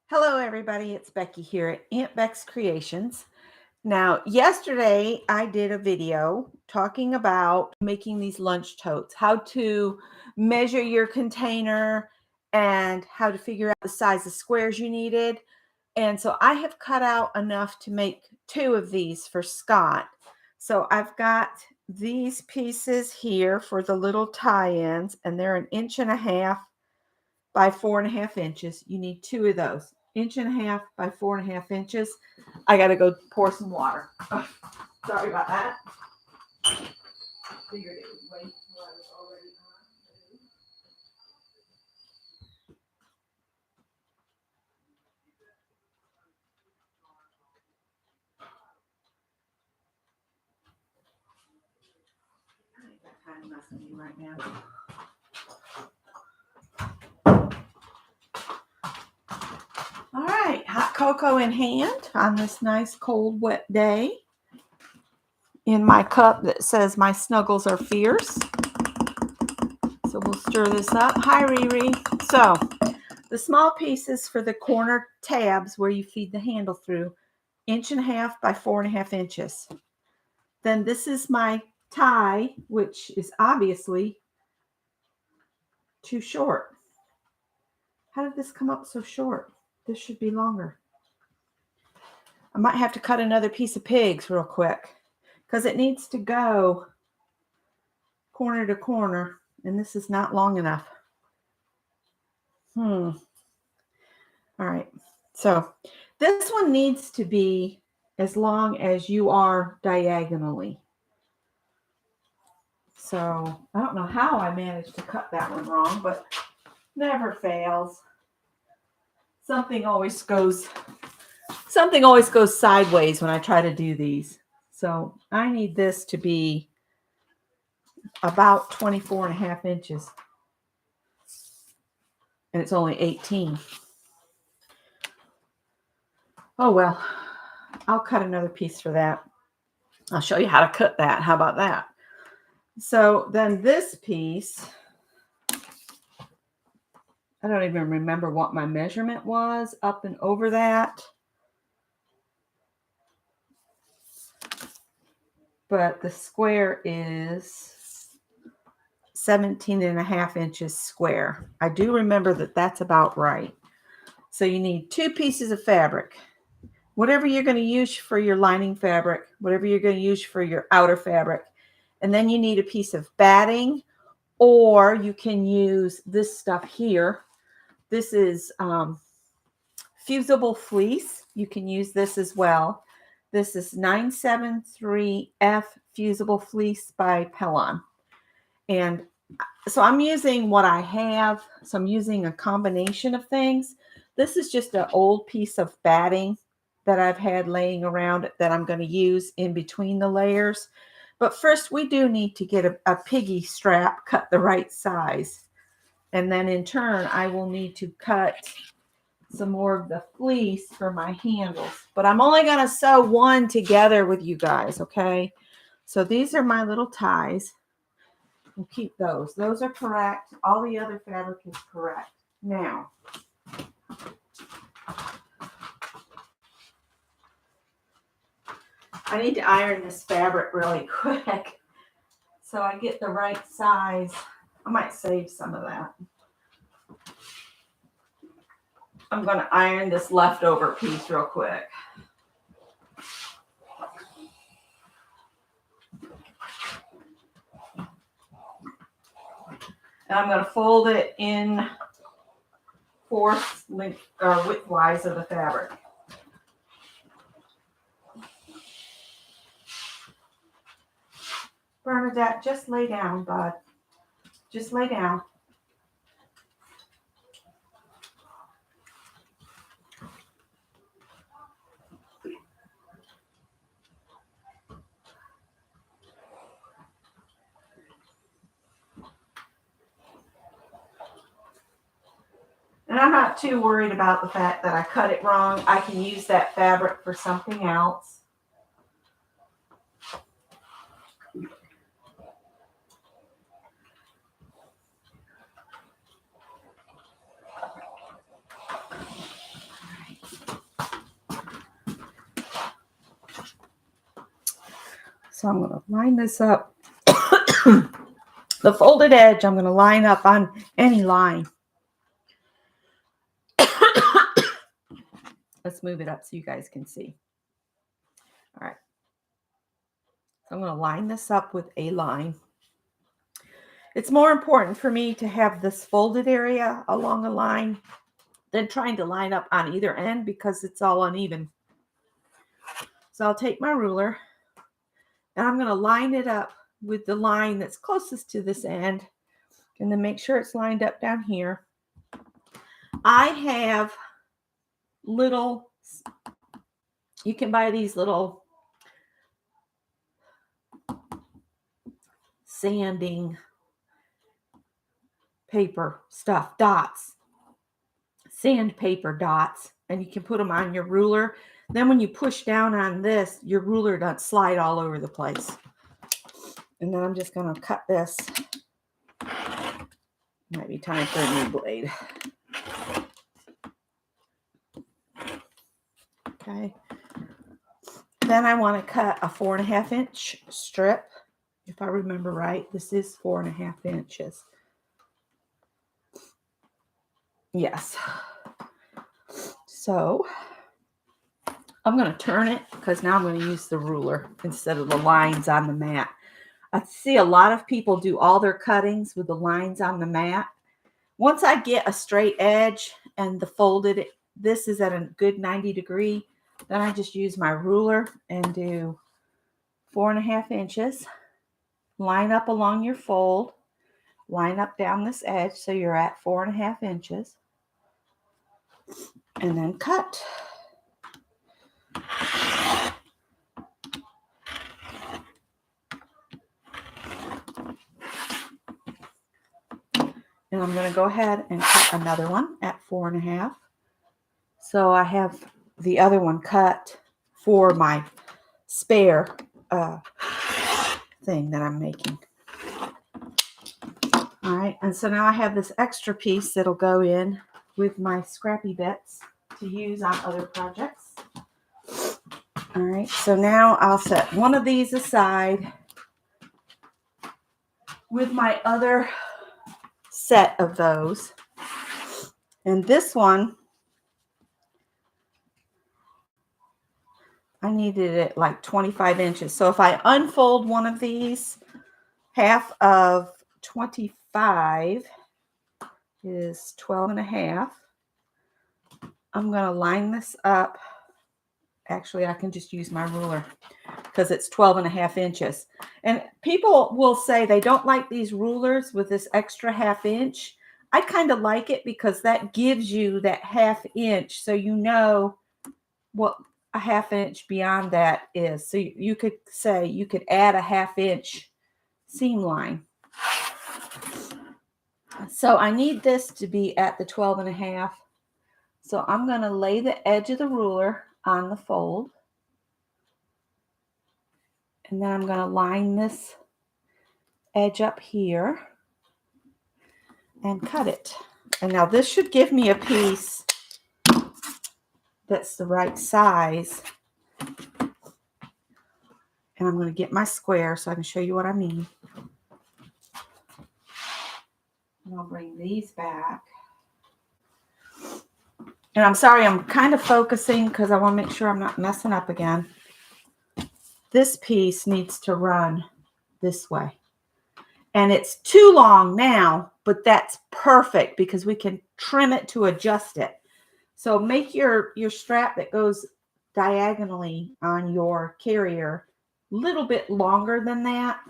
Hello, everybody. It's Becky here at Aunt Beck's Creations. Now, yesterday I did a video talking about making these lunch totes, how to measure your container and how to figure out the size of squares you needed. And so I have cut out enough to make 2 of these for Scott. So I've got these pieces here for the little tie-ins, and they're 1.5 inches by 4.5 inches. You need 2 of those. 1.5 inches by 4.5 inches. I gotta go pour some water. Oh, sorry about that. Figured it would wait until I was already on. I ain't got time to mess with you right now. All right, hot cocoa in hand on this nice cold wet day. In my cup that says my snuggles are fierce. So we'll stir this up. Hi, Riri. So the small pieces for the corner tabs where you feed the handle through, 1.5 inches by 4.5 inches. Then this is my tie, which is obviously too short. How did this come up so short? This should be longer. I might have to cut another piece of pigs real quick because it needs to go corner to corner, and this is not long enough. All right. So this one needs to be as long as you are diagonally. So I don't know how I managed to cut that one wrong, but never fails. Something always goes sideways when I try to do these. So I need this to be about 24.5 inches. And it's only 18. Oh, well, I'll cut another piece for that. I'll show you how to cut that. How about that? So then this piece, I don't even remember what my measurement was up and over that. But the square is 17.5 inches square. I do remember that that's about right. So you need 2 pieces of fabric. Whatever you're going to use for your lining fabric, whatever you're going to use for your outer fabric. And then you need a piece of batting, or you can use this stuff here. This is fusible fleece. You can use this as well. This is 973F fusible fleece by Pellon. And so I'm using what I have. So I'm using a combination of things. This is just an old piece of batting that I've had laying around that I'm going to use in between the layers. But first, we do need to get a piggy strap cut the right size. And then in turn, I will need to cut some more of the fleece for my handles. But I'm only going to sew one together with you guys, okay? So these are my little ties. We'll keep those. Those are correct. All the other fabric is correct. Now, I need to iron this fabric really quick so I get the right size. I might save some of that. I'm going to iron this leftover piece real quick. And I'm going to fold it in 4th length or widthwise of the fabric. Bernadette, just lay down, bud. Just lay down. And I'm not too worried about the fact that I cut it wrong. I can use that fabric for something else. So I'm going to line this up. The folded edge, I'm going to line up on any line. Let's move it up so you guys can see. All right. So I'm going to line this up with a line. It's more important for me to have this folded area along a line than trying to line up on either end because it's all uneven. So I'll take my ruler and I'm going to line it up with the line that's closest to this end and then make sure it's lined up down here. I have little, you can buy these little sanding paper stuff, dots, sandpaper dots, and you can put them on your ruler. Then when you push down on this, your ruler doesn't slide all over the place. And then I'm just going to cut this. Might be time for a new blade. Okay. Then I want to cut a 4.5 inch strip. If I remember right, this is 4.5 inches. Yes. So I'm going to turn it because now I'm going to use the ruler instead of the lines on the mat. I see a lot of people do all their cuttings with the lines on the mat. Once I get a straight edge and the folded, this is at a good 90 degree, then I just use my ruler and do 4.5 inches. Line up along your fold. Line up down this edge so you're at 4.5 inches. And then cut. And I'm going to go ahead and cut another one at 4.5. So I have the other one cut for my spare thing that I'm making. All right, and so now I have this extra piece that'll go in with my scrappy bits to use on other projects. All right, so now I'll set one of these aside with my other set of those. And this one, I needed it like 25 inches. So if I unfold one of these, half of 25 is 12.5. I'm going to line this up. Actually, I can just use my ruler because it's 12.5 inches. And people will say they don't like these rulers with this extra 1/2 inch. I kind of like it because that gives you that 1/2 inch so you know what a 1/2 inch beyond that is. So you could say you could add a 1/2 inch seam line. So I need this to be at the 12.5. So I'm going to lay the edge of the ruler on the fold. And then I'm going to line this edge up here and cut it. And now this should give me a piece that's the right size. And I'm going to get my square so I can show you what I mean. And I'll bring these back. And I'm sorry, I'm kind of focusing because I want to make sure I'm not messing up again. This piece needs to run this way. And it's too long now, but that's perfect because we can trim it to adjust it. So make your strap that goes diagonally on your carrier a little bit longer than that.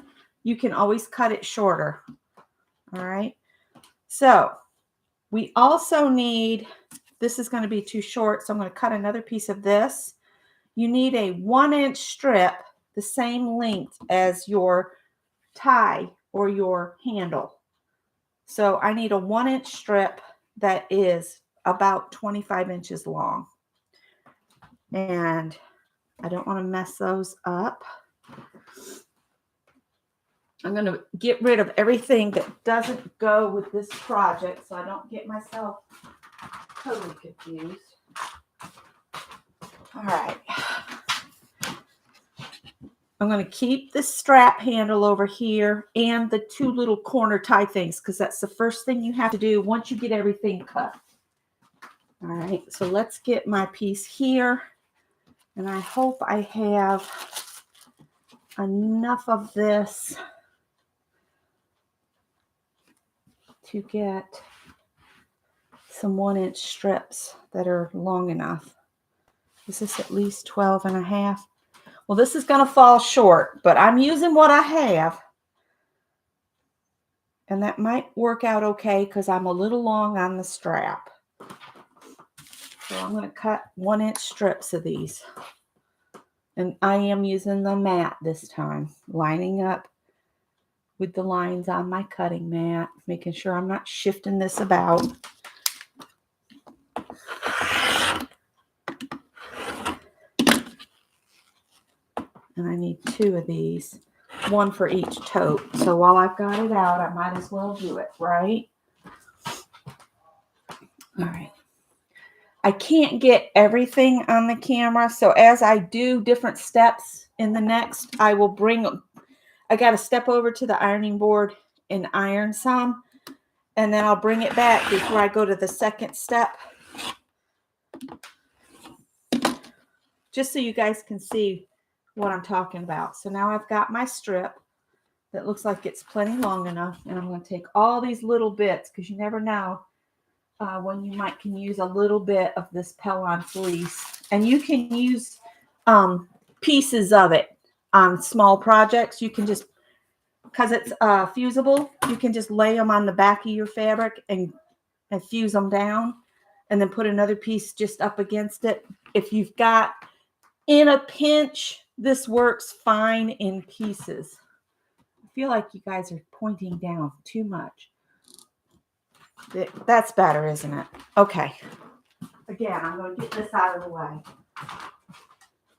You can always cut it shorter. All right. So we also need, this is going to be too short, so I'm going to cut another piece of this. You need a 1-inch strip the same length as your tie or your handle. So I need a 1-inch strip that is about 25 inches long. And I don't want to mess those up. I'm going to get rid of everything that doesn't go with this project so I don't get myself totally confused. All right. I'm going to keep the strap handle over here and the two little corner tie things because that's the first thing you have to do once you get everything cut. All right, so let's get my piece here. And I hope I have enough of this to get some 1-inch strips that are long enough. Is this at least 12 and a half? Well, this is going to fall short, but I'm using what I have. And that might work out okay because I'm a little long on the strap. So I'm going to cut 1-inch strips of these. And I am using the mat this time, lining up with the lines on my cutting mat, making sure I'm not shifting this about. And I need 2 of these, 1 for each tote. So while I've got it out, I might as well do it, right? All right. I can't get everything on the camera, so as I do different steps in the next, I got to step over to the ironing board and iron some, and then I'll bring it back before I go to the second step, just so you guys can see what I'm talking about. So now I've got my strip that looks like it's plenty long enough, and I'm going to take all these little bits because you never know when you can use a little bit of this Pellon fleece, and you can use pieces of it on small projects. You can just, because it's fusible, you can just lay them on the back of your fabric and fuse them down, and then put another piece just up against it. If you've got in a pinch, this works fine in pieces. I feel like you guys are pointing down too much. That's better, isn't it? Okay. Again, I'm going to get this out of the way.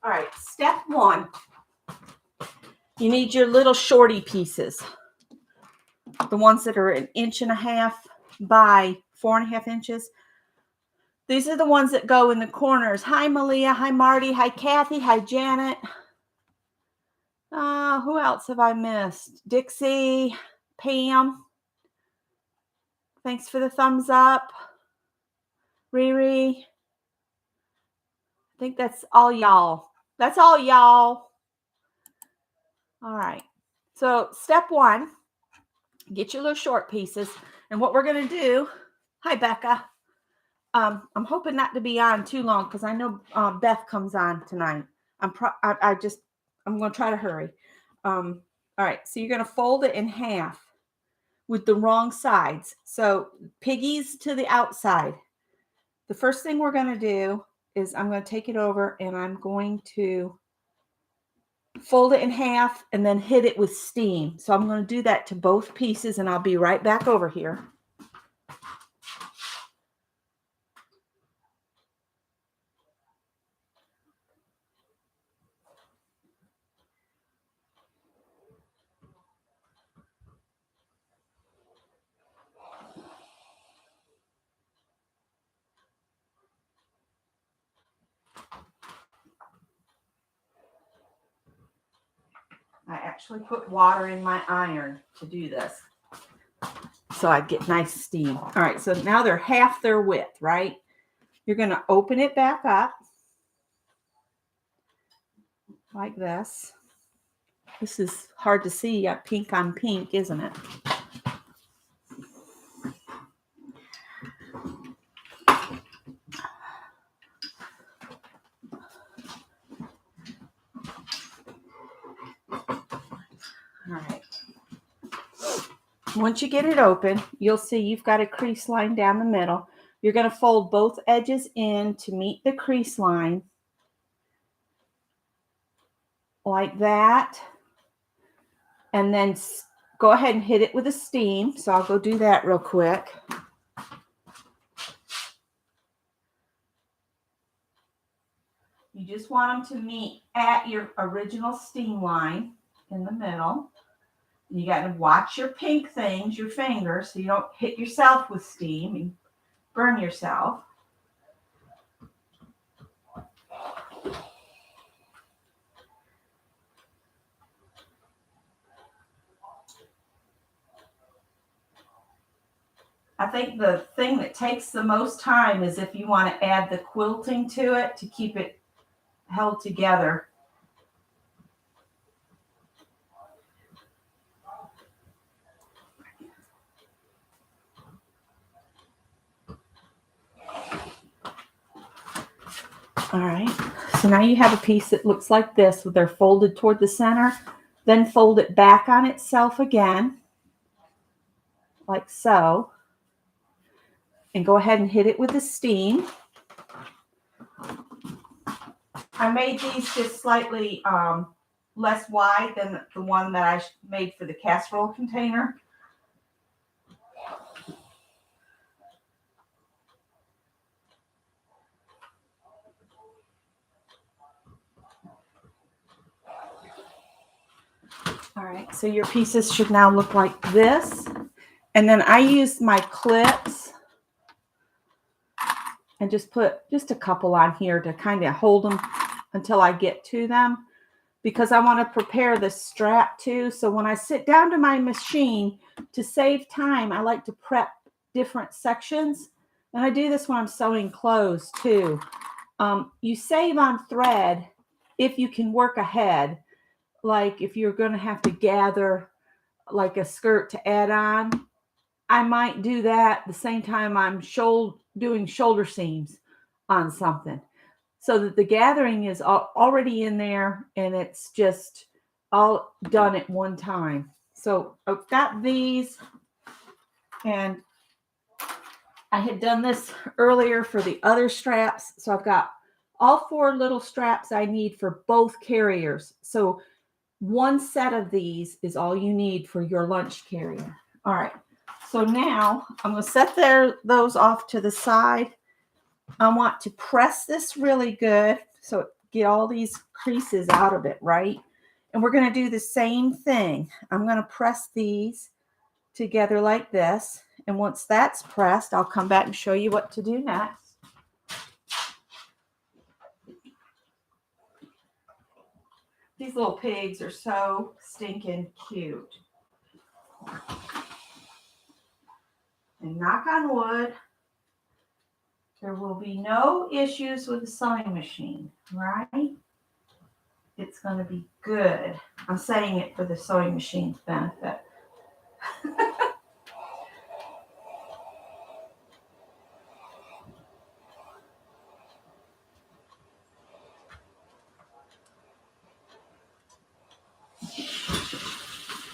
All right, step 1. You need your little shorty pieces. The ones that are 1.5 inches by 4.5 inches. These are the ones that go in the corners. Hi, Malia. Hi, Marty. Hi, Kathy. Hi, Janet. Who else have I missed? Dixie, Pam. Thanks for the thumbs up. Riri. I think that's all y'all. That's all y'all. All right. So step 1, get your little short pieces. And what we're going to do, hi, Becca. I'm hoping not to be on too long because I know Beth comes on tonight. I'm going to try to hurry. All right. So you're going to fold it in half with the wrong sides. So piggies to the outside. The first thing we're going to do is I'm going to take it over and I'm going to fold it in half and then hit it with steam. So I'm going to do that to both pieces and I'll be right back over here. I actually put water in my iron to do this, so I get nice steam. All right, so now they're half their width, right? You're going to open it back up like this. This is hard to see, pink on pink, isn't it? All right. Once you get it open, you'll see you've got a crease line down the middle. You're going to fold both edges in to meet the crease line like that. And then go ahead and hit it with a steam. So I'll go do that real quick. You just want them to meet at your original steam line in the middle. You got to watch your pink things, your fingers, so you don't hit yourself with steam and burn yourself. I think the thing that takes the most time is if you want to add the quilting to it to keep it held together. All right, so now you have a piece that looks like this, with they're folded toward the center, then fold it back on itself again, like so, and go ahead and hit it with the steam. I made these just slightly less wide than the one that I made for the casserole container. All right, so your pieces should now look like this. And then I used my clips and just put just a couple on here to kind of hold them until I get to them, because I want to prepare the strap too. So when I sit down to my machine, to save time, I like to prep different sections. And I do this when I'm sewing clothes too. You save on thread if you can work ahead. Like if you're going to have to gather like a skirt to add on, I might do that the same time I'm doing shoulder seams on something, so that the gathering is already in there and it's just all done at one time. So I've got these, and I had done this earlier for the other straps. So I've got all 4 little straps I need for both carriers. So one set of these is all you need for your lunch carrier. All right. So now I'm going to set those off to the side. I want to press this really good so get all these creases out of it, right? And we're going to do the same thing. I'm going to press these together like this. And once that's pressed, I'll come back and show you what to do next. These little pigs are so stinking cute. And knock on wood, there will be no issues with the sewing machine, right? It's going to be good. I'm saying it for the sewing machine's benefit.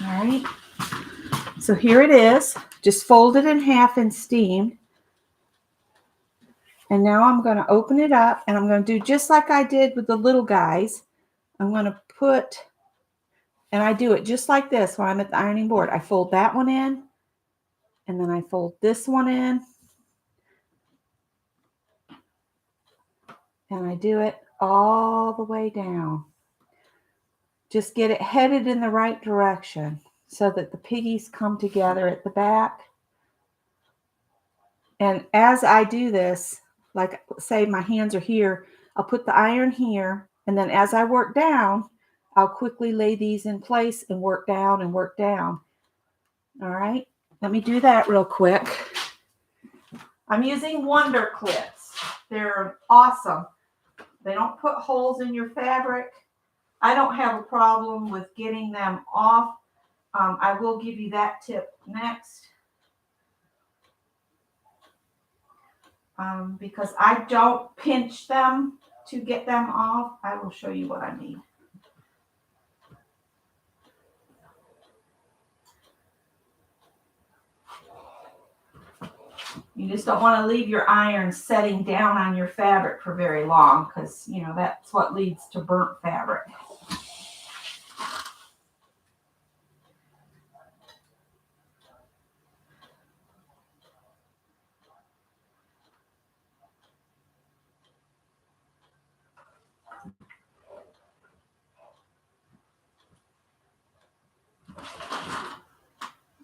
All right. So here it is, just folded in half and steamed. And now I'm going to open it up, and I'm going to do just like I did with the little guys. I'm going to put, and I do it just like this when I'm at the ironing board. I fold that one in, and then I fold this one in, and I do it all the way down. Just get it headed in the right direction so that the piggies come together at the back. And as I do this, like say my hands are here, I'll put the iron here, and then as I work down, I'll quickly lay these in place and work down and work down. All right, let me do that real quick. I'm using Wonder Clips. They're awesome. They don't put holes in your fabric. I don't have a problem with getting them off. I will give you that tip next. Because I don't pinch them to get them off. I will show you what I mean. You just don't want to leave your iron setting down on your fabric for very long, because, you know, that's what leads to burnt fabric.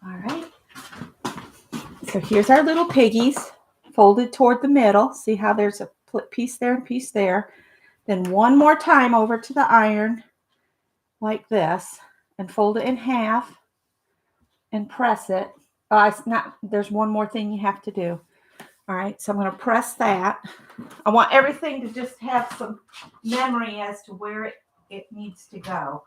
All right. So here's our little piggies folded toward the middle. See how there's a piece there and piece there. Then one more time over to the iron like this and fold it in half and press it. There's one more thing you have to do. All right, so I'm going to press that. I want everything to just have some memory as to where it needs to go.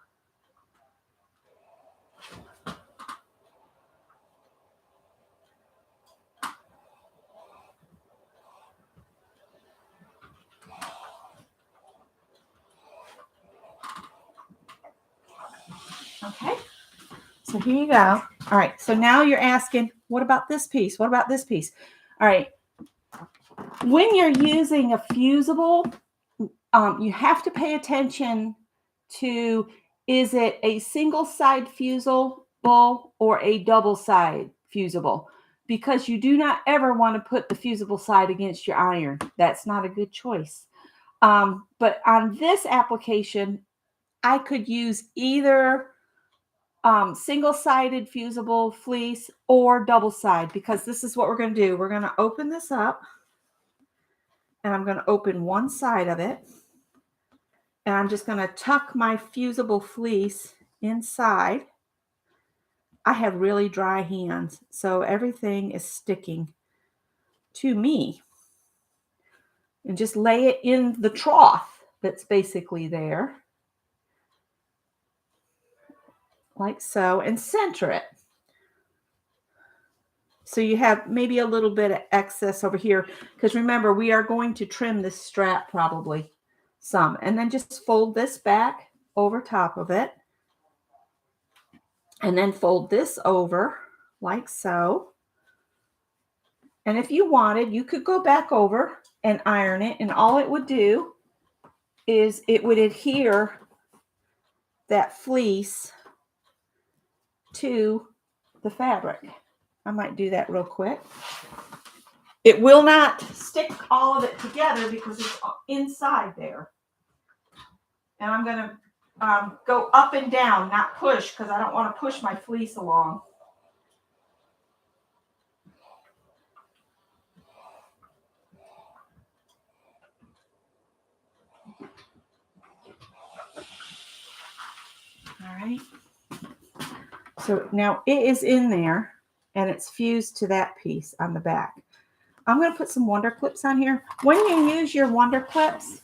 Okay, so here you go. All right, so now you're asking, what about this piece? What about this piece? All right, when you're using a fusible, you have to pay attention to, is it a single side fusible or a double side fusible? Because you do not ever want to put the fusible side against your iron. That's not a good choice. But on this application, I could use either single-sided fusible fleece or double side, because this is what we're going to do. We're going to open this up, and I'm going to open one side of it, and I'm just going to tuck my fusible fleece inside. I have really dry hands, so everything is sticking to me. And just lay it in the trough that's basically there, like so, and center it. So you have maybe a little bit of excess over here, because remember, we are going to trim this strap probably some. And then just fold this back over top of it. And then fold this over like so. And if you wanted, you could go back over and iron it. And all it would do is it would adhere that fleece to the fabric. I might do that real quick. It will not stick all of it together because it's inside there. And I'm going to go up and down, not push, because I don't want to push my fleece along. All right. So now it is in there, and it's fused to that piece on the back. I'm going to put some Wonder Clips on here. When you use your Wonder Clips,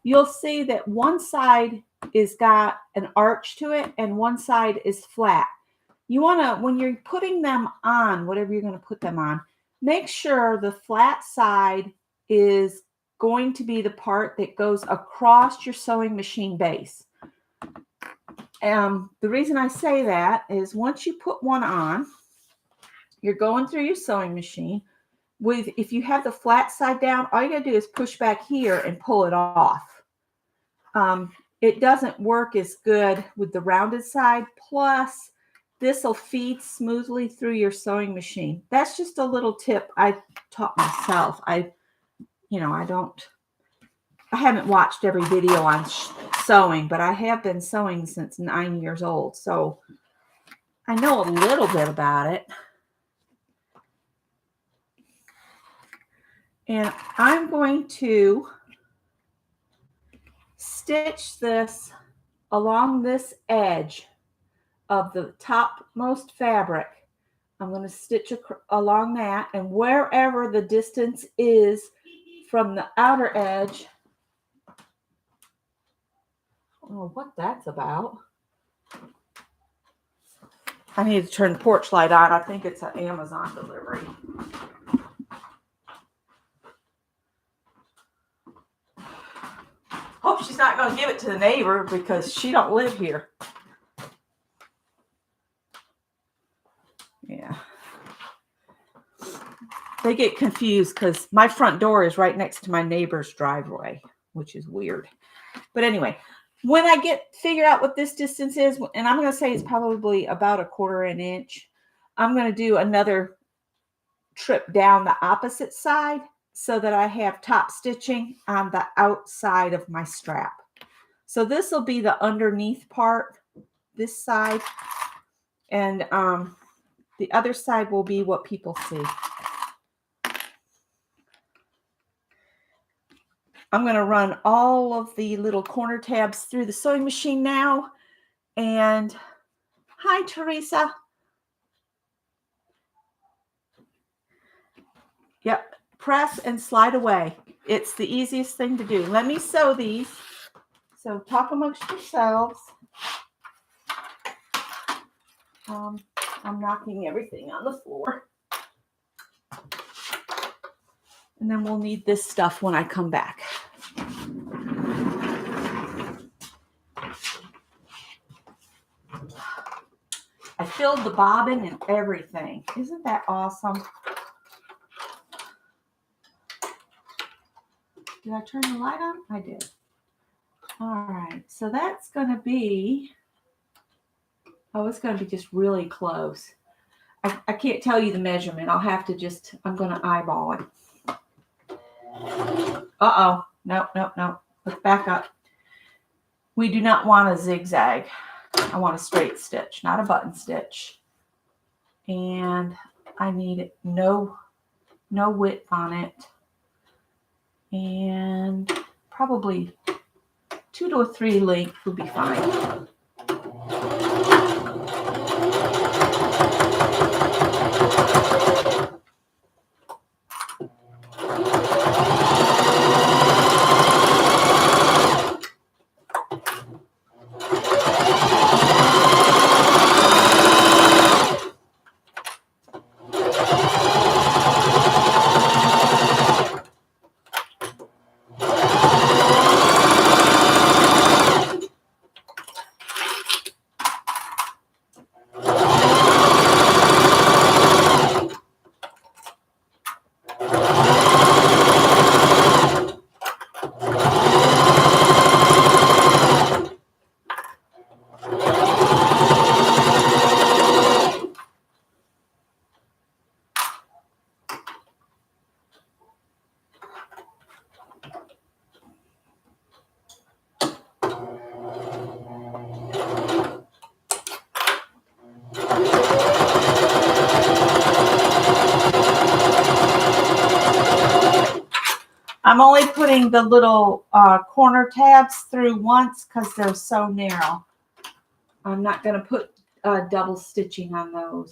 you'll see that one side is got an arch to it and one side is flat. You want to, when you're putting them on, whatever you're going to put them on, make sure the flat side is going to be the part that goes across your sewing machine base. The reason I say that is once you put one on, you're going through your sewing machine. If you have the flat side down, all you got to do is push back here and pull it off. It doesn't work as good with the rounded side. Plus, this will feed smoothly through your sewing machine. That's just a little tip I taught myself. I haven't watched every video on sewing, but I have been sewing since 9 years old. So I know a little bit about it. And I'm going to stitch this along this edge of the topmost fabric. I'm going to stitch along that, and wherever the distance is from the outer edge. I don't know what that's about. I need to turn the porch light on. I think it's an Amazon delivery. Hope she's not going to give it to the neighbor because she don't live here. Yeah. They get confused because my front door is right next to my neighbor's driveway, which is weird. But anyway, when I figure out what this distance is, and I'm going to say it's probably about 1/4 inch, I'm going to do another trip down the opposite side so that I have top stitching on the outside of my strap. So this will be the underneath part, this side, and the other side will be what people see. I'm going to run all of the little corner tabs through the sewing machine now. And hi, Teresa. Yep. Press and slide away. It's the easiest thing to do. Let me sew these. So talk amongst yourselves. I'm knocking everything on the floor. And then we'll need this stuff when I come back. I filled the bobbin and everything. Isn't that awesome? Did I turn the light on? I did. All right, so that's going to be, it's going to be just really close. I can't tell you the measurement. I'll have to just, I'm going to eyeball it. Uh-oh. Nope. Let's back up. We do not want a zigzag. I want a straight stitch, not a button stitch. And I need no width on it. And probably 2 to 3 length would be fine. I'm only putting the little corner tabs through once because they're so narrow. I'm not going to put double stitching on those.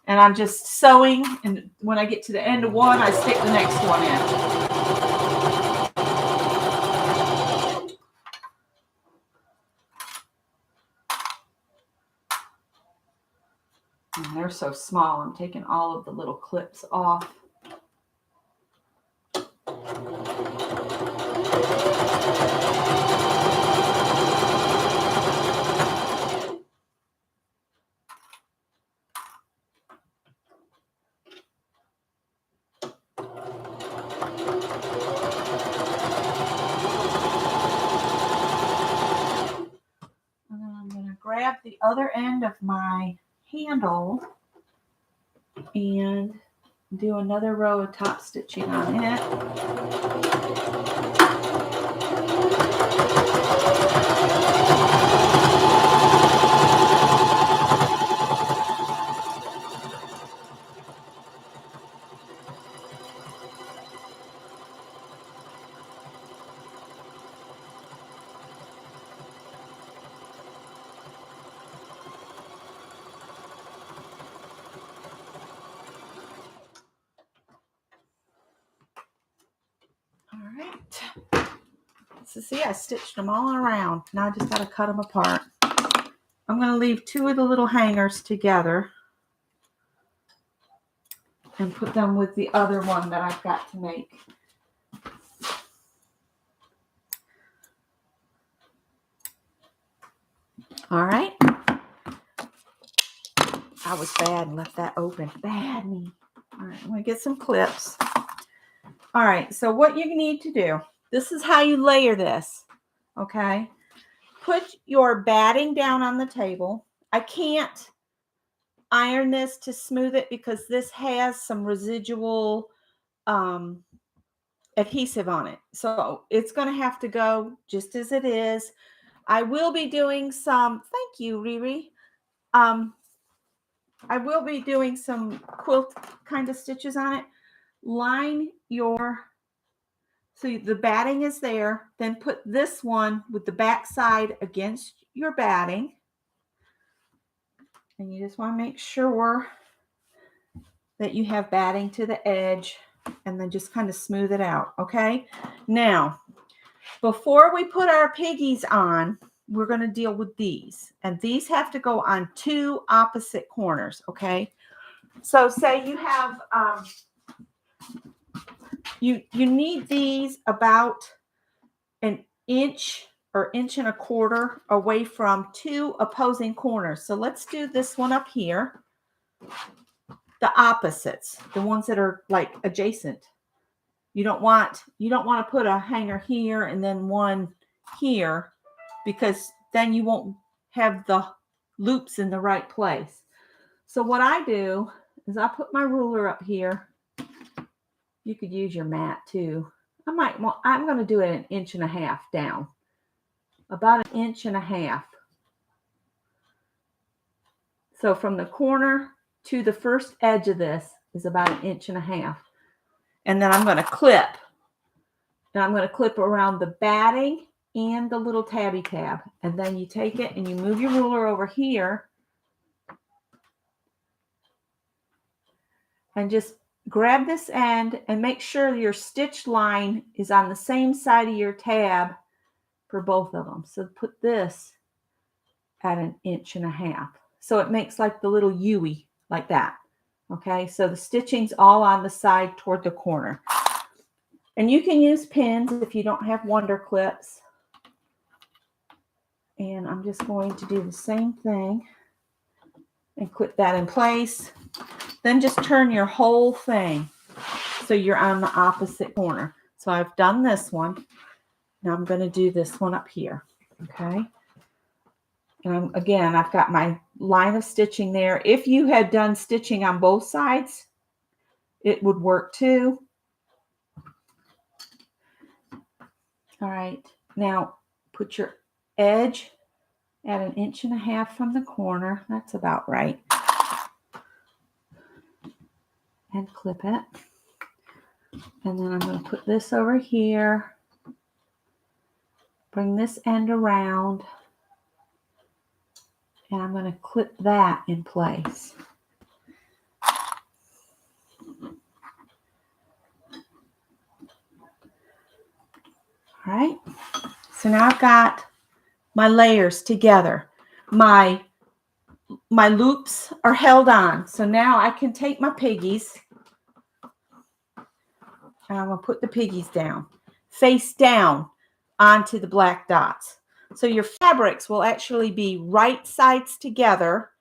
And I'm just sewing, and when I get to the end of one, I stick the next one in. And they're so small, I'm taking all of the little clips off. And then I'm going to grab the other end of my handle and do another row of top stitching on it. So see, I stitched them all around. Now I just got to cut them apart. I'm going to leave 2 of the little hangers together and put them with the other one that I've got to make. All right. I was bad and left that open. Bad me. All right, I'm going to get some clips. All right, so what you need to do, this is how you layer this, okay? Put your batting down on the table. I can't iron this to smooth it because this has some residual adhesive on it. So it's going to have to go just as it is. I will be doing some, thank you, Riri. I will be doing some quilt kind of stitches on it. Line your, so the batting is there, then put this one with the back side against your batting. And you just want to make sure that you have batting to the edge, and then just kind of smooth it out, okay? Now, before we put our piggies on, we're going to deal with these. And these have to go on two opposite corners, okay? So say you have, you need these about an inch or inch and a quarter away from two opposing corners. So let's do this one up here. The opposites, the ones that are like adjacent. You don't want to put a hanger here and then one here, because then you won't have the loops in the right place. So what I do is I put my ruler up here. You could use your mat too. I'm going to do it an inch and a half down. About an inch and a half. So from the corner to the first edge of this is about an inch and a half. And then I'm going to clip. And I'm going to clip around the batting and the little tabby tab. And then you take it and you move your ruler over here and just grab this end and make sure your stitch line is on the same side of your tab for both of them. So put this at an inch and a half. So it makes like the little U-ey like that. Okay, so the stitching's all on the side toward the corner. And you can use pins if you don't have Wonder Clips. And I'm just going to do the same thing and clip that in place. Then just turn your whole thing so you're on the opposite corner. So I've done this one. Now I'm going to do this one up here. Okay. And again, I've got my line of stitching there. If you had done stitching on both sides, it would work too. All right. Now put your edge at an inch and a half from the corner. That's about right. And clip it. And then I'm going to put this over here. Bring this end around. And I'm going to clip that in place. All right. So now I've got my layers together. My loops are held on. So now I can take my piggies and I'm going to put the piggies down, face down onto the black dots. So your fabrics will actually be right sides together,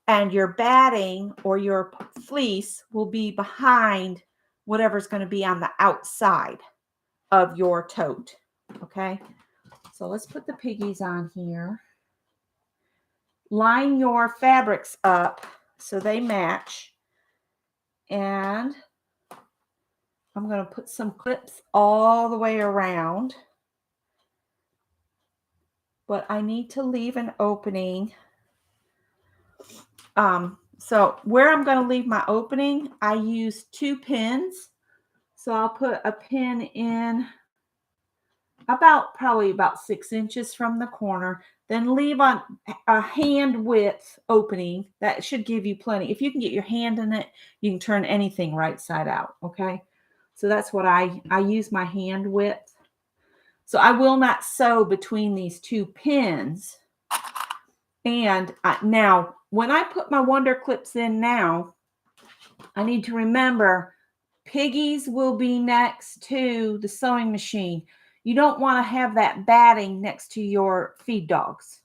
and your batting or your fleece will be behind whatever's going to be on the outside of your tote. Okay, so let's put the piggies on here. Line your fabrics up so they match. And I'm going to put some clips all the way around. But I need to leave an opening. So where I'm going to leave my opening, I use 2 pins. So I'll put a pin in probably about 6 inches from the corner. Then leave on a hand width opening. That should give you plenty. If you can get your hand in it, you can turn anything right side out. Okay. So that's what I use, my hand width. So I will not sew between these 2 pins. And now when I put my Wonder Clips in now, I need to remember piggies will be next to the sewing machine. You don't want to have that batting next to your feed dogs.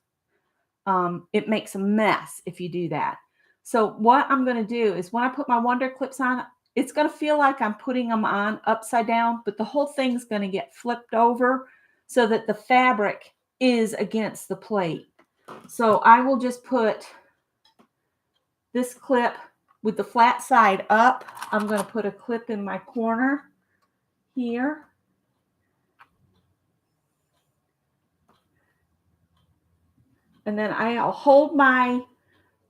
It makes a mess if you do that. So what I'm going to do is when I put my Wonder Clips on, it's going to feel like I'm putting them on upside down, but the whole thing's going to get flipped over so that the fabric is against the plate. So I will just put this clip with the flat side up. I'm going to put a clip in my corner here. And then I'll hold my,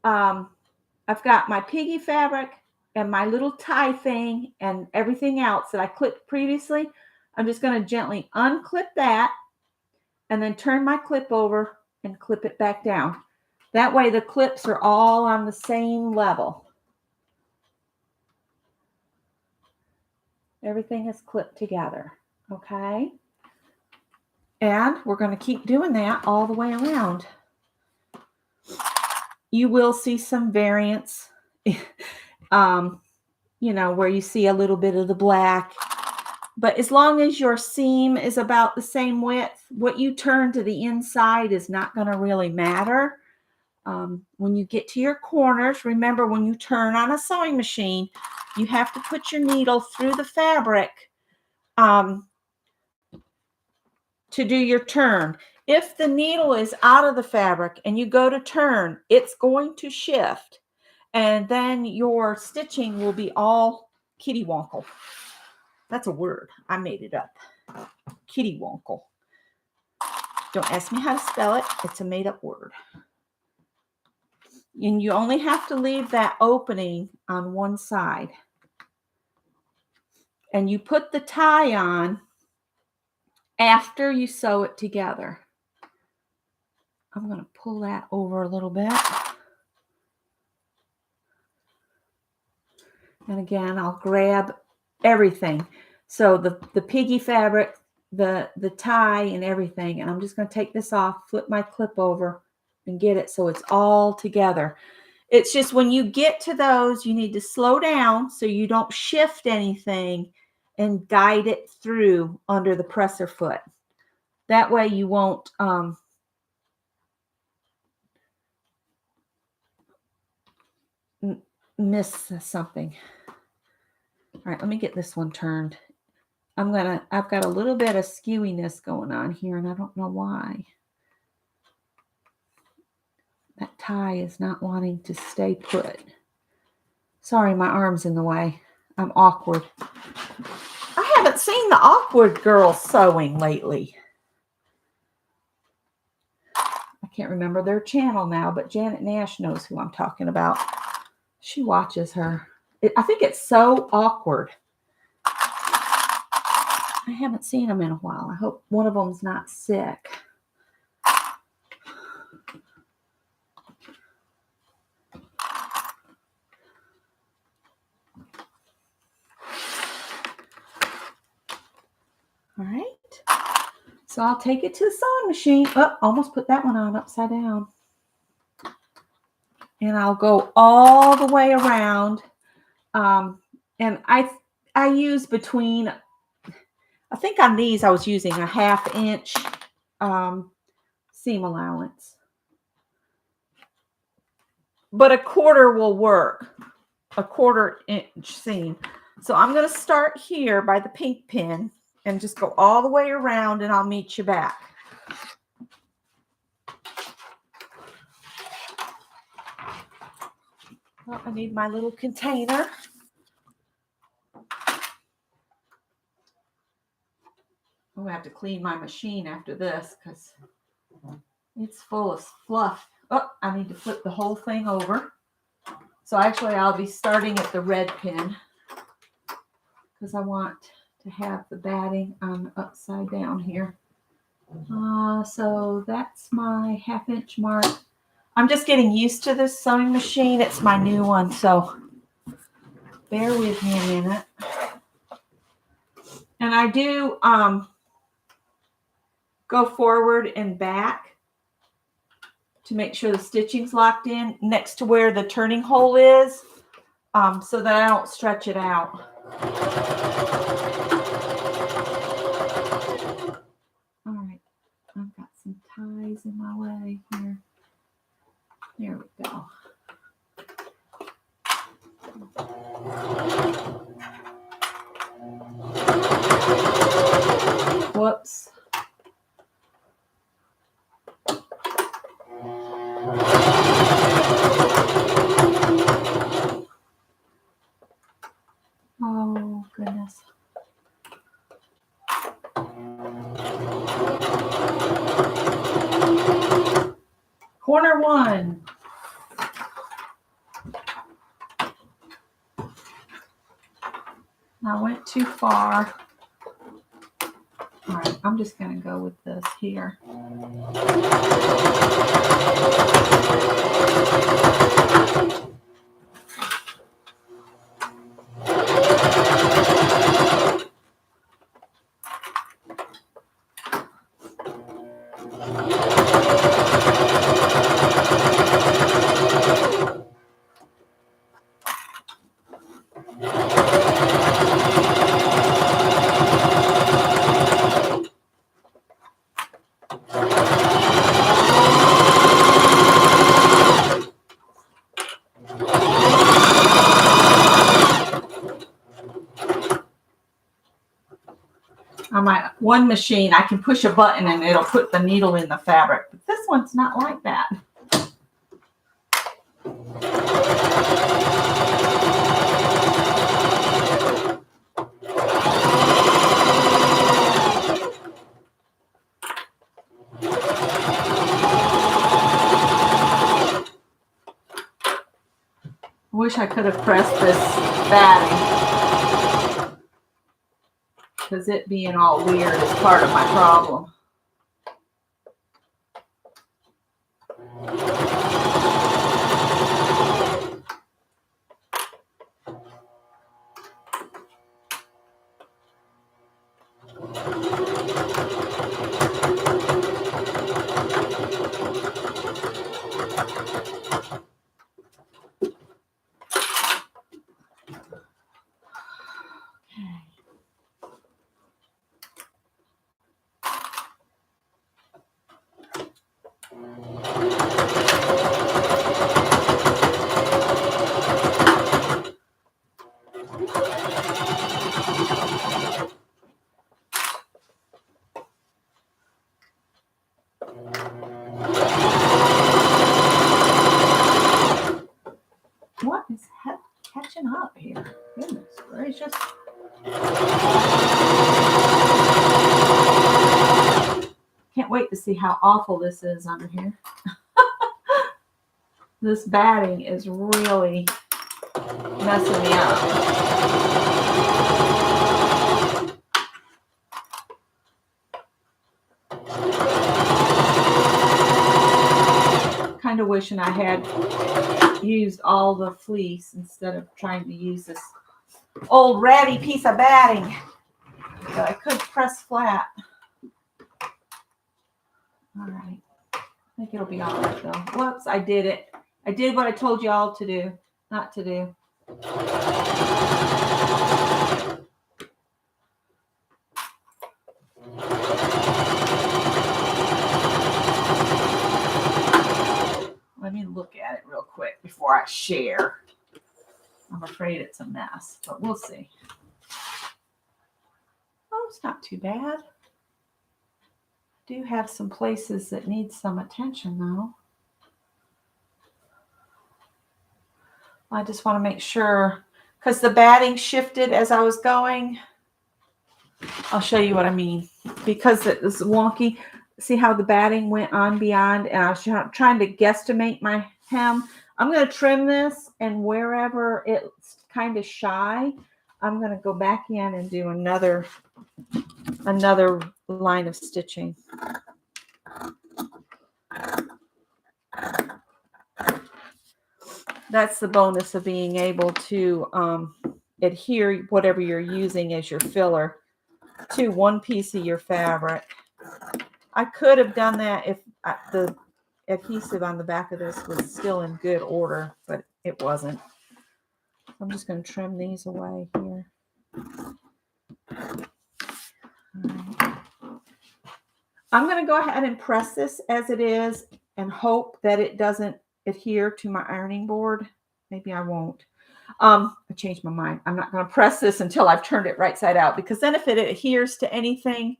I've got my piggy fabric and my little tie thing and everything else that I clipped previously. I'm just going to gently unclip that and then turn my clip over and clip it back down. That way the clips are all on the same level. Everything is clipped together, okay? And we're going to keep doing that all the way around. You will see some variance, you know, where you see a little bit of the black. But as long as your seam is about the same width, what you turn to the inside is not going to really matter. When you get to your corners, remember when you turn on a sewing machine, you have to put your needle through the fabric to do your turn. If the needle is out of the fabric and you go to turn, it's going to shift. And then your stitching will be all kitty-wonkle. That's a word. I made it up. Kitty-wonkle. Don't ask me how to spell it. It's a made-up word. And you only have to leave that opening on one side. And you put the tie on after you sew it together. I'm going to pull that over a little bit. And again, I'll grab everything. So the piggy fabric, the tie and everything. And I'm just going to take this off, flip my clip over and get it so it's all together. It's just when you get to those, you need to slow down so you don't shift anything and guide it through under the presser foot. That way you won't miss something. All right, let me get this one turned. I've got a little bit of skewiness going on here, and I don't know why. That tie is not wanting to stay put. Sorry, my arm's in the way. I'm awkward. I haven't seen the awkward girl sewing lately. I can't remember their channel now, but Janet Nash knows who I'm talking about. She watches her. I think it's So Awkward. I haven't seen them in a while. I hope one of them's not sick. All right. So I'll take it to the sewing machine. Oh, almost put that one on upside down. And I'll go all the way around. And I use between, I think on these I was using a 1/2 inch seam allowance. But a 1/4 will work. A 1/4 inch seam. So I'm going to start here by the pink pin and just go all the way around, and I'll meet you back. Well, I need my little container. I'm going to have to clean my machine after this because it's full of fluff. Oh, I need to flip the whole thing over. So actually, I'll be starting at the red pin because I want to have the batting on the upside down here. So that's my 1/2 inch mark. I'm just getting used to this sewing machine. It's my new one, so bear with me a minute. And I do go forward and back to make sure the stitching's locked in next to where the turning hole is, so that I don't stretch it out. All right, I've got some ties in my way here. There we go. Whoops. Oh, goodness. Corner 1. I went too far. All right, I'm just going to go with this here. my one machine, I can push a button and it'll put the needle in the fabric. But this one's not like that. I wish I could have pressed this batting, because it being all weird is part of my problem. What is catching up here? Goodness gracious. Can't wait to see how awful this is under here. This batting is really messing me up. Kind of wishing I had used all the fleece instead of trying to use this old ratty piece of batting that I could press flat. All right. I think it'll be all right though. Whoops, I did it. I did what I told you all to do, not to do. Let me look at it real quick before I share. I'm afraid it's a mess, but we'll see. Oh, it's not too bad. I do have some places that need some attention though. I just want to make sure, because the batting shifted as I was going. I'll show you what I mean. Because it was wonky. See how the batting went on beyond, and I was trying to guesstimate my hem. I'm going to trim this, and wherever it's kind of shy, I'm going to go back in and do another line of stitching. That's the bonus of being able to adhere whatever you're using as your filler to one piece of your fabric. I could have done that if the adhesive on the back of this was still in good order, but it wasn't. I'm just going to trim these away here. Right. I'm going to go ahead and press this as it is and hope that it doesn't adhere to my ironing board. Maybe I won't. I changed my mind. I'm not going to press this until I've turned it right side out, because then if it adheres to anything,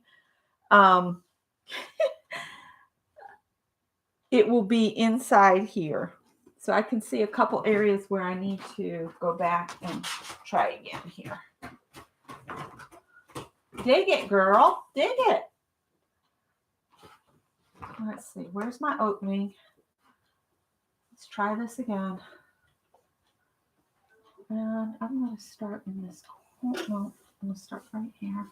it will be inside here. So I can see a couple areas where I need to go back and try again here. Dig it, girl. Dig it. Let's see. Where's my opening? Let's try this again. And I'm going to start in this. Oh, no, I'm going to start right here.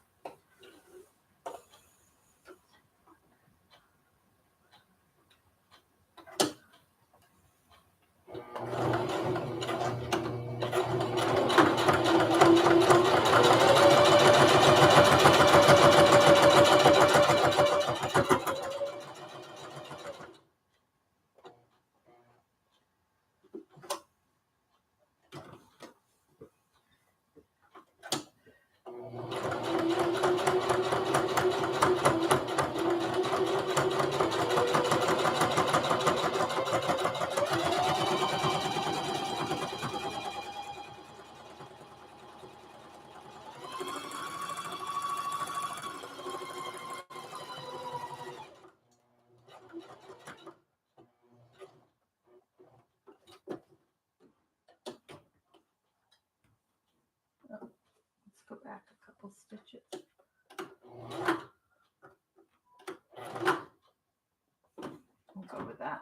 back a couple stitches. We'll go with that.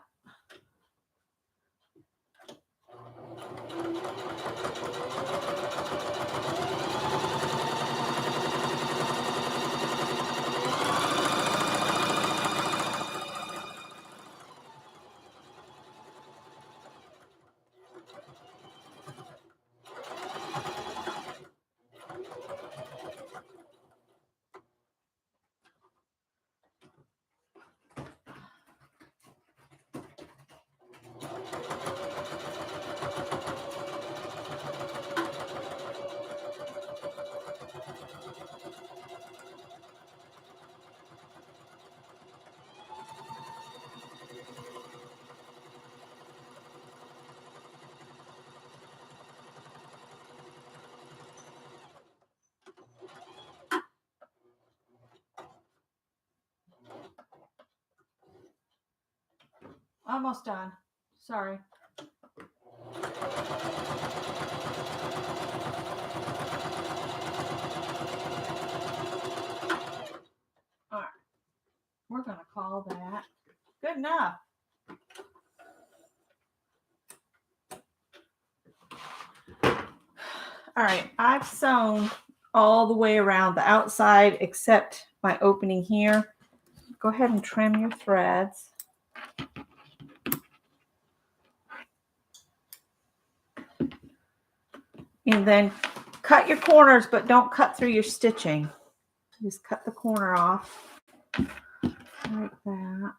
Almost done. Sorry. All right. We're going to call that good enough. All right. I've sewn all the way around the outside except my opening here. Go ahead and trim your threads. And then cut your corners, but don't cut through your stitching. Just cut the corner off like that.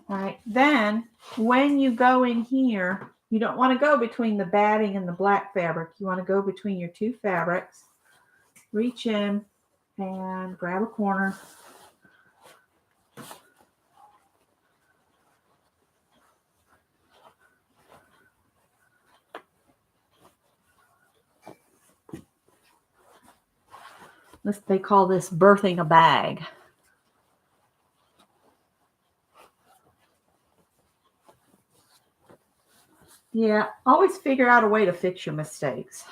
All right, then when you go in here, you don't want to go between the batting and the black fabric. You want to go between your two fabrics. Reach in and grab a corner. They call this birthing a bag. Yeah, always figure out a way to fix your mistakes.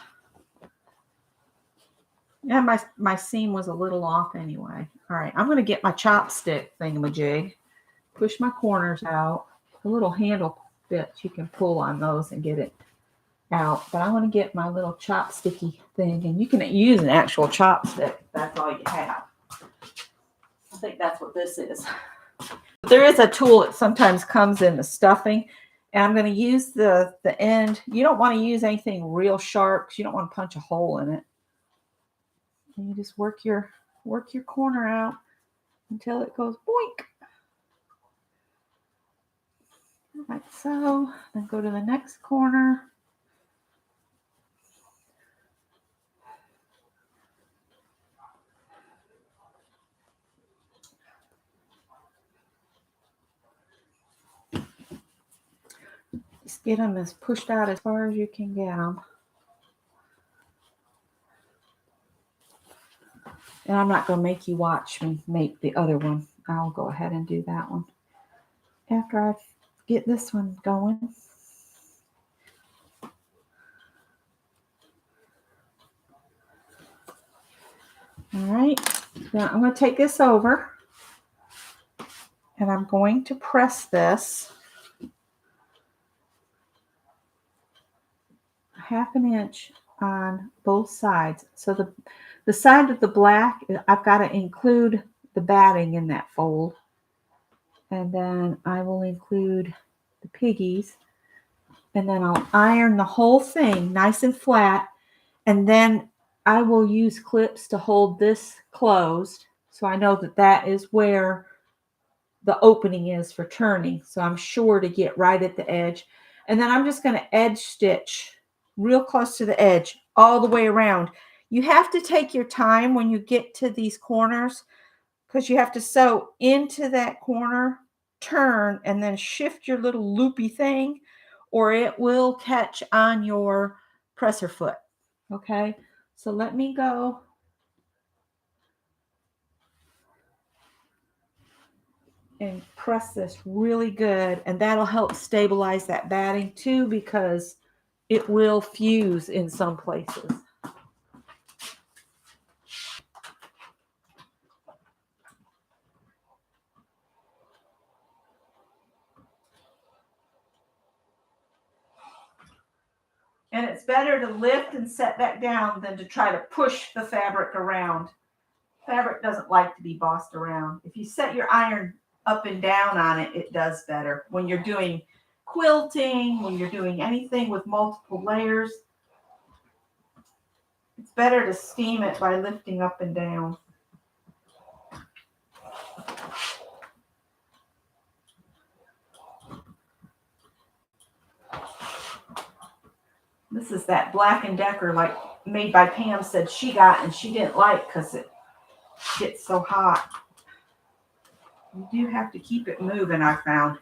Yeah, my seam was a little off anyway. All right, I'm going to get my chopstick thingamajig. Push my corners out. The little handle bits, you can pull on those and get it out. But I want to get my little chopsticky thing. And you can use an actual chopstick. That's all you have. I think that's what this is. There is a tool that sometimes comes in the stuffing. And I'm going to use the end. You don't want to use anything real sharp because you don't want to punch a hole in it. And you just work your corner out until it goes boink. Like so. Then go to the next corner. Just get them as pushed out as far as you can get them. And I'm not going to make you watch me make the other one. I'll go ahead and do that one after I get this one going. All right. Now I'm going to take this over and I'm going to press this a half an inch on both sides. So the side of the black, I've got to include the batting in that fold. And then I will include the piggies. And then I'll iron the whole thing nice and flat. And then I will use clips to hold this closed. So I know that that is where the opening is for turning. So I'm sure to get right at the edge. And then I'm just going to edge stitch real close to the edge all the way around. You have to take your time when you get to these corners because you have to sew into that corner, turn, and then shift your little loopy thing or it will catch on your presser foot. Okay, so let me go. and press this really good, and that'll help stabilize that batting too, because it will fuse in some places. And it's better to lift and set back down than to try to push the fabric around. Fabric doesn't like to be bossed around. If you set your iron up and down on it, it does better. When you're doing quilting, when you're doing anything with multiple layers, it's better to steam it by lifting up and down. This is that Black & Decker, like made by Pam, said she got and she didn't like because it gets so hot. You do have to keep it moving, I found.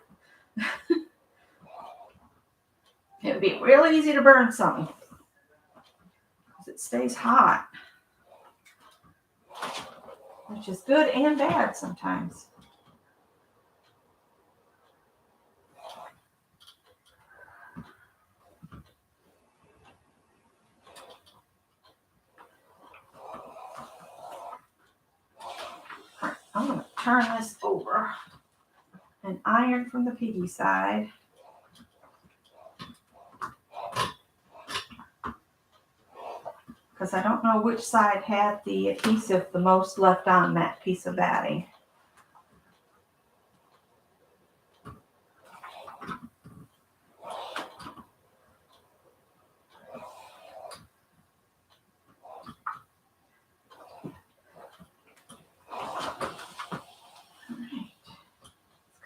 It would be real easy to burn something because it stays hot, which is good and bad sometimes. All right, I'm going to turn this over and iron from the piggy side. Because I don't know which side had the adhesive the most left on that piece of batting.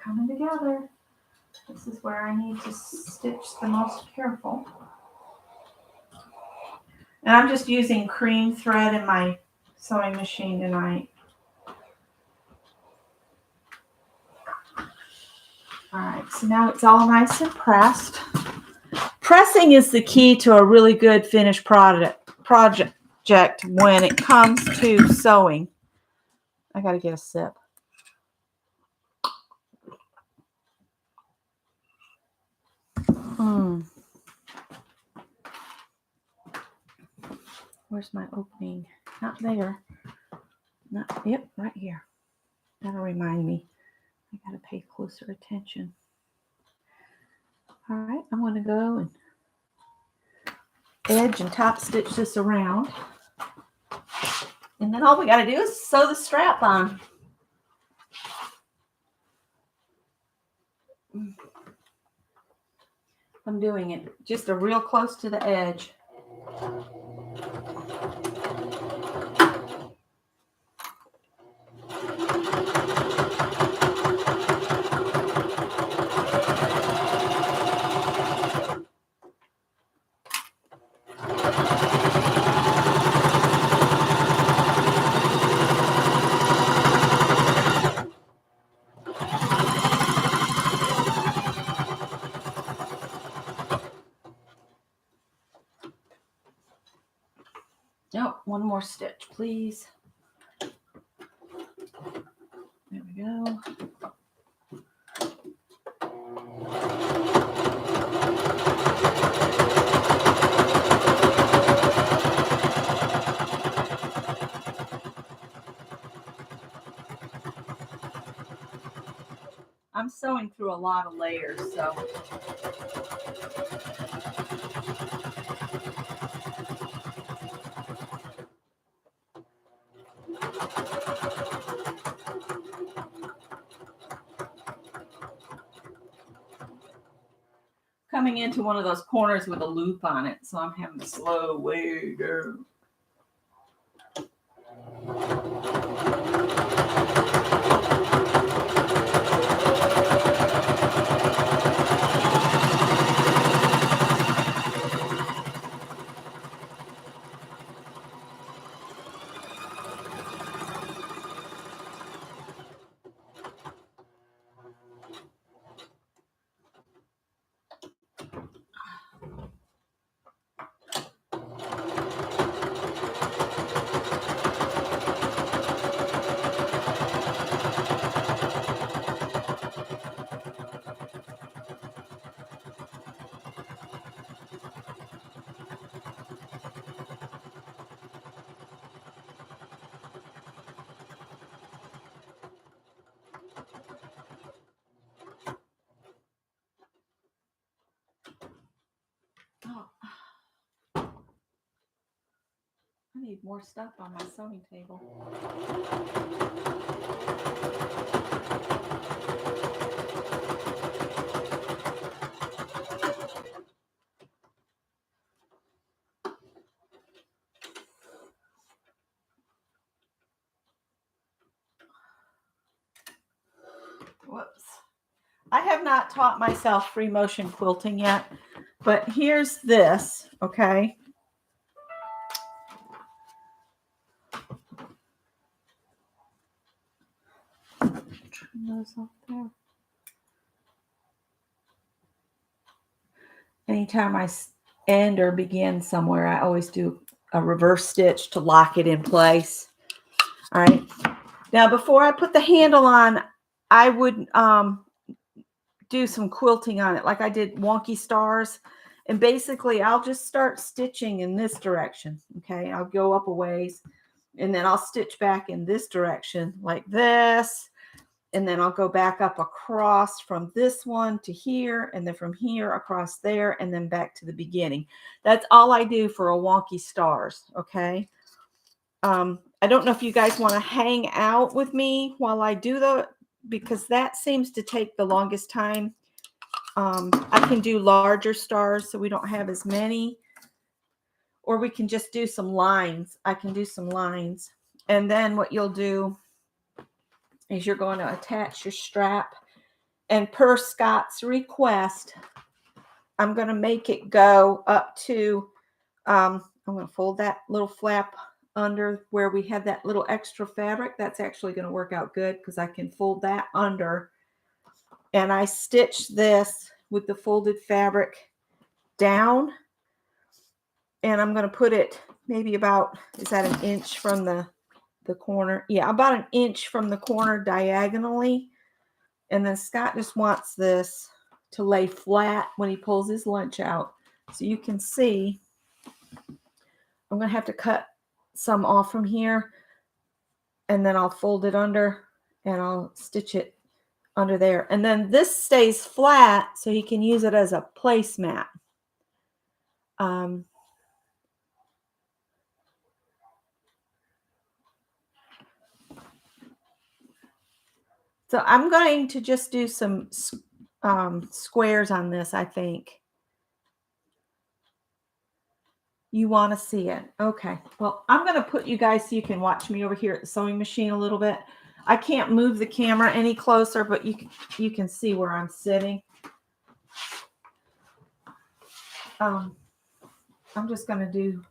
Coming together. This is where I need to stitch the most careful. And I'm just using cream thread in my sewing machine tonight. All right, so now it's all nice and pressed. Pressing is the key to a really good finished project when it comes to sewing. I got to get a sip. Where's my opening? Not there. Yep, right here. That'll remind me. I got to pay closer attention. All right, I'm going to go and edge and top stitch this around. And then all we got to do is sew the strap on. I'm doing it just a real close to the edge. Oh, one more stitch, please. There we go. I'm sewing through a lot of layers, so. Coming into one of those corners with a loop on it, so I'm having to slow way down. need more stuff on my sewing table. Whoops. I have not taught myself free motion quilting yet, but here's this, okay? Trim those off there. Anytime I end or begin somewhere, I always do a reverse stitch to lock it in place. All right. Now, before I put the handle on, I would do some quilting on it, like I did wonky stars. And basically, I'll just start stitching in this direction. Okay. I'll go up a ways, and then I'll stitch back in this direction like this. And then I'll go back up across from this one to here, and then from here across there, and then back to the beginning. That's all I do for a wonky stars, okay? I don't know if you guys want to hang out with me while I do because that seems to take the longest time. I can do larger stars so we don't have as many, or we can just do some lines. I can do some lines. And then what you'll do is you're going to attach your strap, and per Scott's request, I'm going to make it go up to, I'm going to fold that little flap under where we have that little extra fabric. That's actually going to work out good because I can fold that under, and I stitch this with the folded fabric down, and I'm going to put it maybe about, is that an inch from the corner? Yeah, about an inch from the corner diagonally. And then Scott just wants this to lay flat when he pulls his lunch out. So you can see, I'm going to have to cut some off from here, and then I'll fold it under and I'll stitch it under there. And then this stays flat so he can use it as a placemat. So I'm going to just do some squares on this, I think. You want to see it. Okay. Well, I'm going to put you guys so you can watch me over here at the sewing machine a little bit. I can't move the camera any closer, but you can see where I'm sitting. I'm just going to do,